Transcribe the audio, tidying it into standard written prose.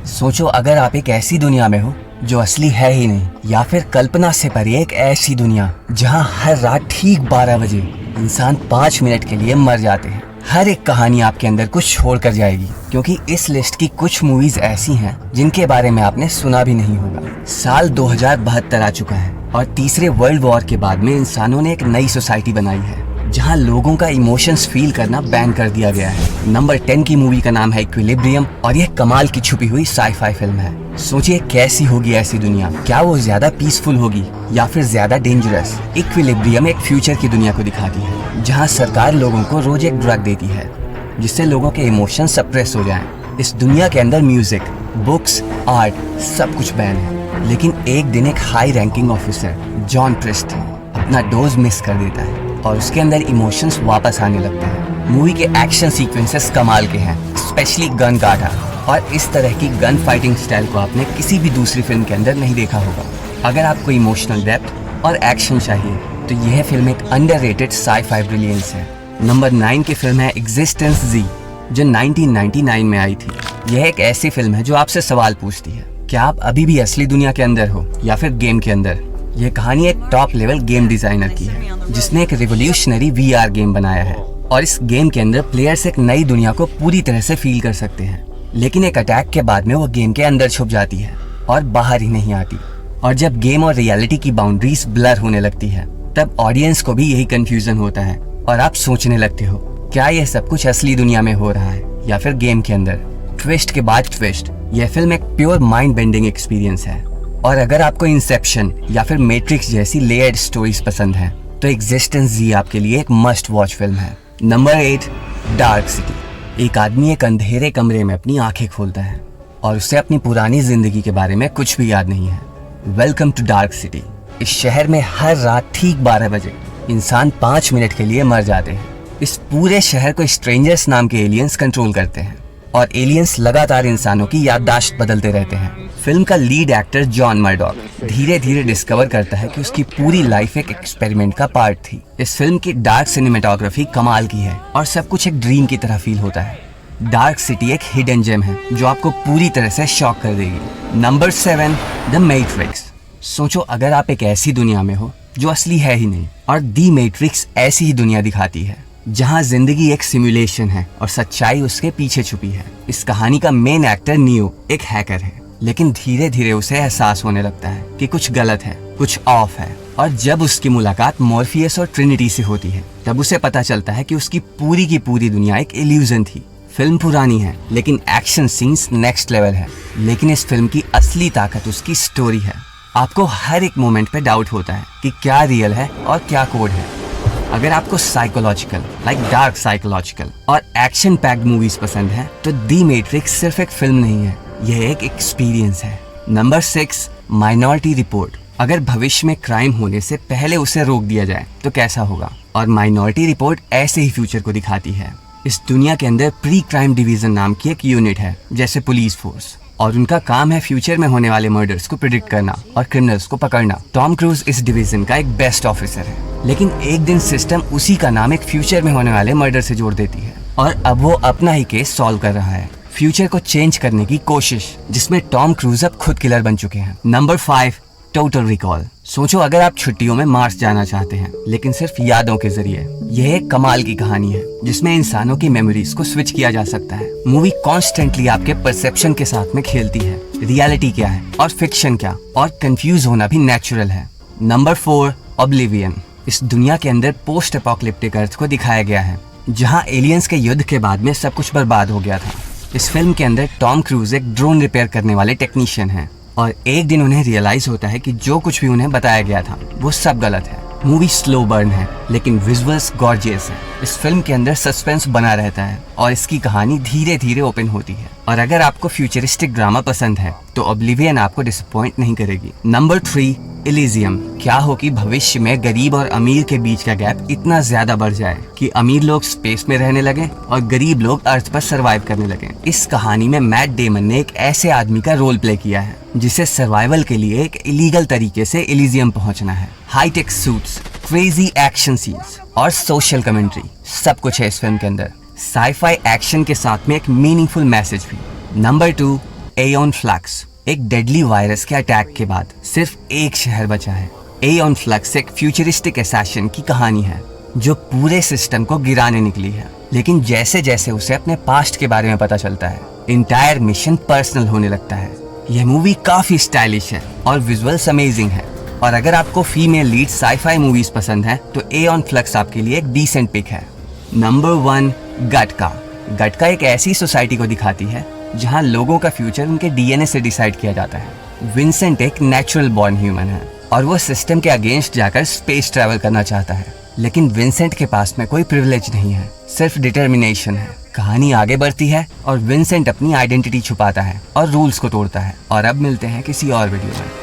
सोचो अगर आप एक ऐसी दुनिया में हो जो असली है ही नहीं, या फिर कल्पना से परे एक ऐसी दुनिया जहां हर रात ठीक 12 बजे इंसान 5 मिनट के लिए मर जाते हैं। हर एक कहानी आपके अंदर कुछ छोड़ कर जाएगी, क्योंकि इस लिस्ट की कुछ मूवीज ऐसी हैं जिनके बारे में आपने सुना भी नहीं होगा। साल 2072 आ चुका है और तीसरे वर्ल्ड वॉर के बाद में इंसानों ने एक नई सोसाइटी बनाई है जहां लोगों का इमोशंस फील करना बैन कर दिया गया है। नंबर 10 की मूवी का नाम है इक्विलिब्रियम और यह कमाल की छुपी हुई साई-फाई फिल्म है। सोचिए कैसी होगी ऐसी दुनिया, क्या वो ज्यादा पीसफुल होगी या फिर ज्यादा डेंजरस। इक्विलिब्रियम एक फ्यूचर की दुनिया को दिखाती है जहाँ सरकार लोगों को रोज एक ड्रग देती है जिससे लोगों के इमोशन सप्रेस हो जाएं। इस दुनिया के अंदर म्यूजिक, बुक्स, आर्ट सब कुछ बैन है, लेकिन एक दिन एक high ranking officer John Preston अपना डोज मिस कर देता है और उसके अंदर इमोशंस वापस आने लगते हैं। मूवी के एक्शन सीक्वेंसेस कमाल के हैं, स्पेशली गन काटा, और इस तरह की गन फाइटिंग स्टाइल को आपने किसी भी दूसरी फिल्म के अंदर नहीं देखा होगा। अगर आपको इमोशनल डेप्थ और एक्शन चाहिए तो यह फिल्म एक अंडररेटेड साई-फाई ब्रिलियंस है। नंबर 9 की फिल्म है एग्जिस्टेंस Z, जो 1999 में आई थी। यह एक ऐसी फिल्म है जो आपसे सवाल पूछती है, क्या आप अभी भी असली दुनिया के अंदर हो या फिर गेम के अंदर। यह कहानी एक टॉप लेवल गेम डिजाइनर की है जिसने एक रिवोल्यूशनरी VR गेम बनाया है, और इस गेम के अंदर प्लेयर्स एक नई दुनिया को पूरी तरह से फील कर सकते हैं। लेकिन एक अटैक के बाद में वो गेम के अंदर छुप जाती है और बाहर ही नहीं आती, और जब गेम और रियलिटी की बाउंड्रीज ब्लर होने लगती है तब ऑडियंस को भी यही कंफ्यूजन होता है और आप सोचने लगते हो क्या यह सब कुछ असली दुनिया में हो रहा है या फिर गेम के अंदर। ट्विस्ट के बाद ट्विस्ट, यह फिल्म एक प्योर माइंड बेंडिंग एक्सपीरियंस है, और अगर आपको इंसेप्शन या फिर मैट्रिक्स जैसी लेयर्ड स्टोरीज पसंद है तो एग्जिस्टेंस Z आपके लिए एक मस्ट वॉच फिल्म है। Number 8, dark city. एक आदमी एक अंधेरे कमरे में अपनी आंखें खोलता है और उसे अपनी पुरानी जिंदगी के बारे में कुछ भी याद नहीं है। Welcome to dark city. इस शहर में हर रात ठीक 12 बजे इंसान 5 मिनट के लिए मर जाते हैं। इस पूरे शहर को स्ट्रेंजर्स नाम के एलियंस कंट्रोल करते हैं और एलियंस लगातार इंसानों की याददाश्त बदलते रहते हैं। फिल्म का लीड एक्टर जॉन मर्डॉक धीरे धीरे डिस्कवर करता है कि उसकी पूरी लाइफ एक एक्सपेरिमेंट का पार्ट थी। इस फिल्म की डार्क सिनेमेटोग्राफी कमाल की है और सब कुछ एक ड्रीम की तरह फील होता है। डार्क सिटी एक हिडन जेम है जो आपको पूरी तरह से शॉक कर देगी। Number 7, the matrix. सोचो अगर आप एक ऐसी दुनिया में हो जो असली है ही नहीं, और दी मैट्रिक्स ऐसी ही दुनिया दिखाती है जहां जिंदगी एक सिमुलेशन है और सच्चाई उसके पीछे छुपी है। इस कहानी का मेन एक्टर नियो एक हैकर है, लेकिन धीरे धीरे उसे एहसास होने लगता है कि कुछ गलत है, कुछ ऑफ है, और जब उसकी मुलाकात मॉर्फियस और ट्रिनिटी से होती है तब उसे पता चलता है कि उसकी पूरी की पूरी दुनिया एक इल्यूजन थी। फिल्म पुरानी है लेकिन एक्शन सीन्स नेक्स्ट लेवल है, लेकिन इस फिल्म की असली ताकत उसकी स्टोरी है। आपको हर एक मोमेंट पे डाउट होता है कि क्या रियल है और क्या कोड है। अगर आपको साइकोलॉजिकल डार्क साइकोलॉजिकल और एक्शन पैक्ड मूवीज पसंद है तो दी मैट्रिक्स सिर्फ एक फिल्म नहीं है, यह एक एक्सपीरियंस है। Number 6, minority report. अगर भविष्य में क्राइम होने से पहले उसे रोक दिया जाए तो कैसा होगा, और माइनॉरिटी रिपोर्ट ऐसे ही फ्यूचर को दिखाती है। इस दुनिया के अंदर प्री क्राइम डिवीजन नाम की एक यूनिट है जैसे पुलिस फोर्स, और उनका काम है फ्यूचर में होने वाले मर्डर्स को प्रिडिक्ट करना और क्रिमिनल्स को पकड़ना। टॉम क्रूज इस डिवीजन का एक बेस्ट ऑफिसर है, लेकिन एक दिन सिस्टम उसी का नाम एक फ्यूचर में होने वाले मर्डर से जोड़ देती है और अब वो अपना ही केस सॉल्व कर रहा है, फ्यूचर को चेंज करने की कोशिश, जिसमें टॉम क्रूज अब खुद किलर बन चुके हैं। Number 5, total recall. सोचो अगर आप छुट्टियों में मार्स जाना चाहते हैं लेकिन सिर्फ यादों के जरिए। यह एक कमाल की कहानी है जिसमें इंसानों की मेमोरीज को स्विच किया जा सकता है। मूवी कॉन्स्टेंटली आपके परसेप्शन के साथ में खेलती है, रियलिटी क्या है और फिक्शन क्या, और कंफ्यूज होना भी नेचुरल है। Number 4, oblivion. इस दुनिया के अंदर पोस्ट एपोकलिप्टिक अर्थ को दिखाया गया है जहाँ एलियंस के युद्ध के बाद में सब कुछ बर्बाद हो गया था। इस फिल्म के अंदर टॉम क्रूज एक ड्रोन रिपेयर करने वाले टेक्नीशियन हैं, और एक दिन उन्हें रियलाइज होता है कि जो कुछ भी उन्हें बताया गया था वो सब गलत है। मूवी स्लो बर्न है लेकिन विजुअल्स गॉर्जियस है। इस फिल्म के अंदर सस्पेंस बना रहता है और इसकी कहानी धीरे धीरे ओपन होती है, और अगर आपको फ्यूचरिस्टिक ड्रामा पसंद है तो ऑब्लिवियन आपको डिसअपॉइंट नहीं करेगी। नंबर 3, इलिजियम। क्या हो कि भविष्य में गरीब और अमीर के बीच का गैप इतना ज्यादा बढ़ जाए कि अमीर लोग स्पेस में रहने लगे और गरीब लोग अर्थ पर सर्वाइव करने लगे। इस कहानी में मैट डेमन ने एक ऐसे आदमी का रोल प्ले किया है जिसे सर्वाइवल के लिए एक इलीगल तरीके से इलिजियम पहुंचना है। Hi tech suits, crazy action scenes और सोशल कमेंट्री सब कुछ है इस फिल्म के अंदर। साई-फाई एक्शन के साथ में एक मीनिंगफुल मैसेज भी। Number 2, aeon flux. एक डेडली वायरस के अटैक के बाद सिर्फ एक शहर बचा है। एओन फ्लक्स एक फ्यूचरिस्टिक असैसिन की कहानी है जो पूरे सिस्टम को गिराने निकली है, लेकिन जैसे जैसे उसे अपने पास्ट के बारे में पता चलता है, इंटायर मिशन पर्सनल होने लगता है। यह मूवी काफी स्टाइलिश है और विजुअल्स अमेजिंग है, और अगर आपको फीमेल लीड साईफाई मूवीज पसंद है तो एओन फ्लक्स आपके लिए एक डिसेंट पिक है। नंबर 1, गटका। गटका एक ऐसी सोसाइटी को दिखाती है जहां लोगों का फ्यूचर उनके डीएनए से डिसाइड किया जाता है। विंसेंट एक नेचुरल बॉर्न ह्यूमन है और वो सिस्टम के अगेंस्ट जाकर स्पेस ट्रैवल करना चाहता है, लेकिन विंसेंट के पास में कोई प्रिविलेज नहीं है, सिर्फ डिटर्मिनेशन है। कहानी आगे बढ़ती है और विंसेंट अपनी आइडेंटिटी छुपाता है और रूल्स को तोड़ता है। और अब मिलते हैं किसी और वीडियो में।